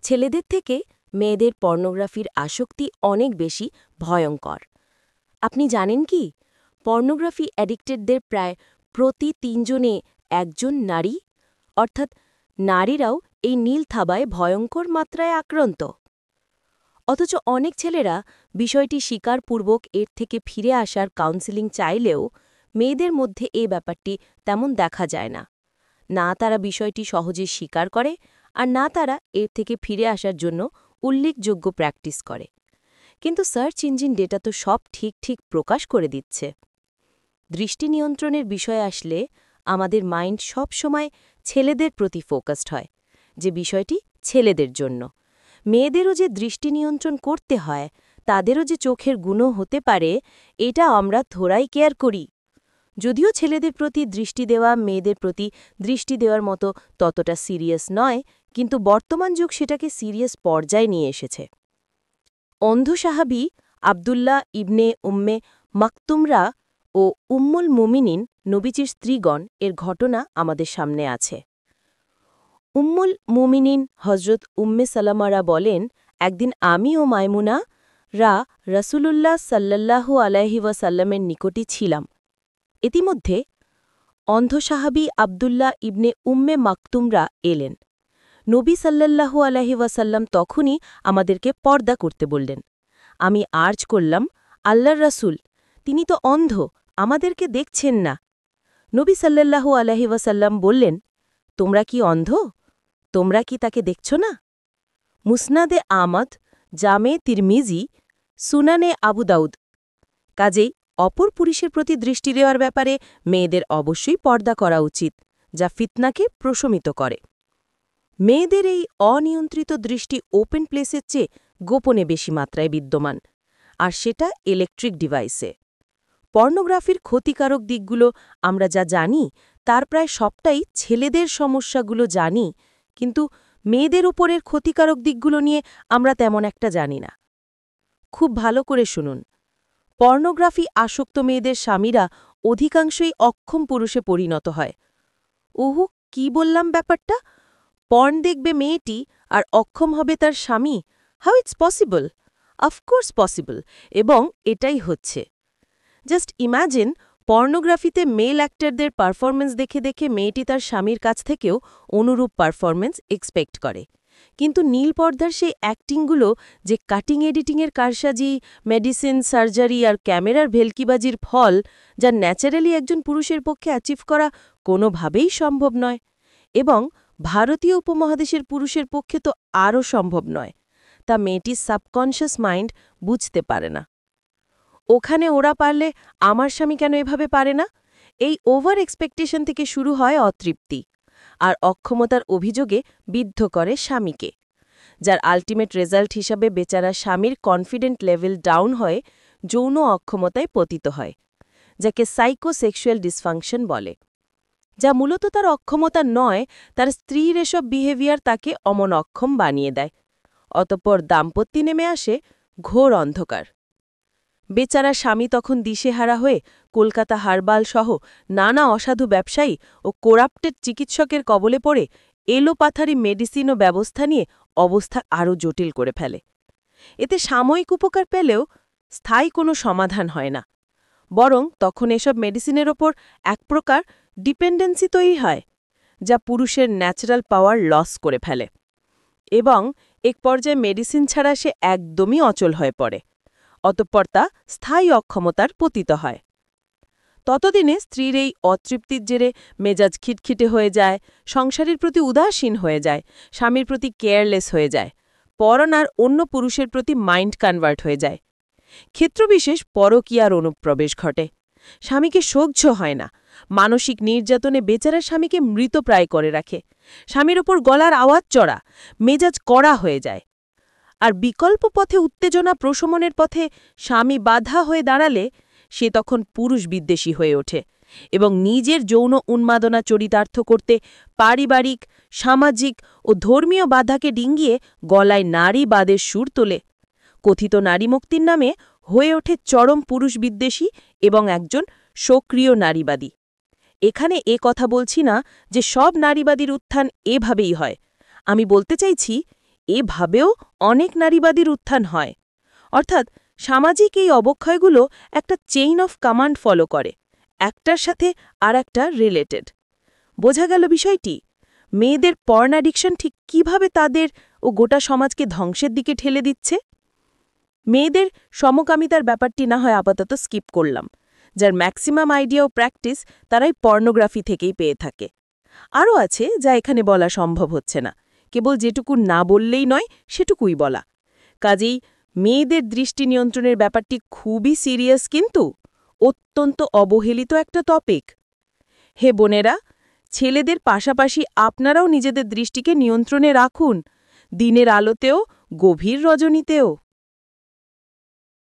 ছেলেদের থেকে মেয়েদের পর্নোগ্রাফির আসক্তি অনেক বেশি ভয়ঙ্কর। আপনি জানেন কি, পর্নোগ্রাফি অ্যাডিক্টেডদের প্রায় প্রতি ৩ জনে একজন নারী, অর্থাৎ নারীরাও এই নীল থাবায় ভয়ঙ্কর মাত্রায় আক্রান্ত। অথচ অনেক ছেলেরা বিষয়টি স্বীকারপূর্বক এর থেকে ফিরে আসার কাউন্সেলিং চাইলেও মেয়েদের মধ্যে এ ব্যাপারটি তেমন দেখা যায় না। না তারা বিষয়টি সহজে স্বীকার করে, আর না তারা এর থেকে ফিরে আসার জন্য উল্লেখযোগ্য প্র্যাকটিস করে। কিন্তু সার্চ ইঞ্জিন ডেটা তো সব ঠিক প্রকাশ করে দিচ্ছে। দৃষ্টি নিয়ন্ত্রণের বিষয়ে আসলে আমাদের মাইন্ড সব সময় ছেলেদের প্রতি ফোকাসড হয়, যে বিষয়টি ছেলেদের জন্য। মেয়েদেরও যে দৃষ্টি নিয়ন্ত্রণ করতে হয়, তাদেরও যে চোখের গুণও হতে পারে, এটা আমরা থোড়াই কেয়ার করি। যদিও ছেলেদের প্রতি দৃষ্টি দেওয়া মেয়েদের প্রতি দৃষ্টি দেওয়ার মতো ততটা সিরিয়াস নয়, কিন্তু বর্তমান যুগ সেটাকে সিরিয়াস পর্যায়ে নিয়ে এসেছে। অন্ধ সাহাবী আবদুল্লাহ ইবনে উম্মে মাকতুমরা ও উম্মুল মুমিনিন নবীজির স্ত্রীগণ এর ঘটনা আমাদের সামনে আছে। উম্মুল মুমিনিন হজরত উম্মে সালামারা বলেন, একদিন আমি ও মাইমুনা রাসূলুল্লাহ সাল্লাল্লাহু আলাইহি ওয়াসাল্লামের নিকটই ছিলাম। ইতিমধ্যে অন্ধ সাহাবী আবদুল্লাহ ইবনে উম্মে মাকতুমরা এলেন। নবী সাল্লাল্লাহু আলাইহি ওয়াসাল্লাম তখনই আমাদেরকে পর্দা করতে বললেন। আমি আর্জ করলাম, আল্লাহর রাসূল, তিনি তো অন্ধ, আমাদেরকে দেখছেন না। নবী সাল্লাল্লাহু আলাইহি ওয়াসাল্লাম বললেন, তোমরা কি অন্ধ? তোমরা কি তাকে দেখছ না? মুসনাদে আহমদ, জামে তিরমিজি, সুনানে আবু দাউদ। কাজেই অপর পুরুষের প্রতি দৃষ্টি দেওয়ার ব্যাপারে মেয়েদের অবশ্যই পর্দা করা উচিত, যা ফিতনাকে প্রশমিত করে। মেয়েদের এই অনিয়ন্ত্রিত দৃষ্টি ওপেন প্লেসের চেয়ে গোপনে বেশি মাত্রায় বিদ্যমান, আর সেটা ইলেকট্রিক ডিভাইসে। পর্নোগ্রাফির ক্ষতিকারক দিকগুলো আমরা যা জানি, তার প্রায় সবটাই ছেলেদের সমস্যাগুলো জানি, কিন্তু মেয়েদের উপরের ক্ষতিকারক দিকগুলো নিয়ে আমরা তেমন একটা জানি না। খুব ভালো করে শুনুন। পর্নোগ্রাফি আসক্ত মেয়েদের স্বামীরা অধিকাংশই অক্ষম পুরুষে পরিণত হয়। ওহু, কি বললাম ব্যাপারটা? পর্ন দেখবে মেয়েটি আর অক্ষম হবে তার স্বামী? How it's possible? Of course possible, এবং এটাই হচ্ছে। জাস্ট ইম্যাজিন, পর্নোগ্রাফিতে মেল অ্যাক্টরদের পারফরমেন্স দেখে দেখে মেয়েটি তার স্বামীর কাছ থেকেও অনুরূপ পারফরমেন্স এক্সপেক্ট করে। কিন্তু নীল পর্দার সেই অ্যাক্টিংগুলো যে কাটিং এডিটিংয়ের কারসাজি, মেডিসিন, সার্জারি আর ক্যামেরার ভেলকিবাজির ফল, যা ন্যাচারালি একজন পুরুষের পক্ষে অ্যাচিভ করা কোনোভাবেই সম্ভব নয়, এবং ভারতীয় উপমহাদেশের পুরুষের পক্ষে তো আরও সম্ভব নয়, তা মেয়েটির সাবকনশিয়াস মাইন্ড বুঝতে পারে না। ওখানে ওরা পারলে আমার স্বামী কেন এভাবে পারে না? এই ওভার এক্সপেকটেশন থেকে শুরু হয় অতৃপ্তি, আর অক্ষমতার অভিযোগে বিদ্ধ করে স্বামীকে, যার আলটিমেট রেজাল্ট হিসাবে বেচারা স্বামীর কনফিডেন্ট লেভেল ডাউন হয়ে যৌন অক্ষমতায় পতিত হয়, যাকে সাইকোসেক্সুয়াল ডিসফাংশন বলে, যা মূলত তার অক্ষমতা নয়, তার স্ত্রীর এসব বিহেভিয়ার তাকে অমন অক্ষম বানিয়ে দেয়। অতঃপর দাম্পত্যে নেমে আসে ঘোর অন্ধকার। বেচারা স্বামী তখন দিশেহারা হয়ে কলকাতা হারবাল সহ নানা অসাধু ব্যবসায়ী ও কোরাপ্টেড চিকিৎসকের কবলে পড়ে এলোপাথারি মেডিসিন ও ব্যবস্থা নিয়ে অবস্থা আরও জটিল করে ফেলে। এতে সাময়িক উপকার পেলেও স্থায়ী কোনো সমাধান হয় না, বরং তখন এসব মেডিসিনের ওপর এক প্রকার ডিপেন্ডেন্সি তৈরি হয়, যা পুরুষের ন্যাচারাল পাওয়ার লস করে ফেলে, এবং এক পর্যায়ে মেডিসিন ছাড়া সে একদমই অচল হয়ে পড়ে। অতঃপর তা স্থায়ী অক্ষমতার পতিত হয়। ততদিনে স্ত্রীর এই অতৃপ্তির জেরে মেজাজ খিটখিটে হয়ে যায়, সংসারের প্রতি উদাসীন হয়ে যায়, স্বামীর প্রতি কেয়ারলেস হয়ে যায়, পরন আর অন্য পুরুষের প্রতি মাইন্ড কনভার্ট হয়ে যায়। ক্ষেত্রবিশেষ পরকীয়ার অনুপ্রবেশ ঘটে। স্বামীকে সহ্য হয় না, মানসিক নির্যাতনে বেচারা স্বামীকে মৃতপ্রায় করে রাখে, স্বামীর ওপর গলার আওয়াজ চড়া, মেজাজ কড়া হয়ে যায়। আর বিকল্প পথে উত্তেজনা প্রশমনের পথে স্বামী বাধা হয়ে দাঁড়ালে সে তখন পুরুষ বিদ্বেষী হয়ে ওঠে এবং নিজের যৌন উন্মাদনা চরিতার্থ করতে পারিবারিক, সামাজিক ও ধর্মীয় বাধাকে ডিঙ্গিয়ে গলায় নারীবাদের সুর তোলে। কথিত নারী মুক্তির নামে হয়ে ওঠে চরম পুরুষ বিদ্বেষী এবং একজন সক্রিয় নারীবাদী। এখানে এ কথা বলছি না যে সব নারীবাদীর উত্থান এভাবেই হয়। আমি বলতে চাইছি, এভাবেও অনেক নারীবাদীর উত্থান হয়। অর্থাৎ সামাজিক এই অবক্ষয়গুলো একটা চেইন অফ কমান্ড ফলো করে, একটার সাথে আর একটা রিলেটেড। বোঝা গেল বিষয়টি? মেয়েদের পর্ন অ্যাডিকশন ঠিক কিভাবে তাদের ও গোটা সমাজকে ধ্বংসের দিকে ঠেলে দিচ্ছে। মেয়েদের সমকামিতার ব্যাপারটি না হয় আপাতত স্কিপ করলাম, যার ম্যাক্সিমাম আইডিয়া ও প্র্যাকটিস তারাই পর্নোগ্রাফি থেকেই পেয়ে থাকে। আরও আছে যা এখানে বলা সম্ভব হচ্ছে না, কেবল যেটুকু না বললেই নয় সেটুকুই বলা। কাজেই মেয়েদের দৃষ্টি নিয়ন্ত্রণের ব্যাপারটি খুবই সিরিয়াস, কিন্তু অত্যন্ত অবহেলিত একটা টপিক। হে বোনেরা, ছেলেদের পাশাপাশি আপনারাও নিজেদের দৃষ্টিকে নিয়ন্ত্রণে রাখুন, দিনের আলোতেও, গভীর রজনীতেও।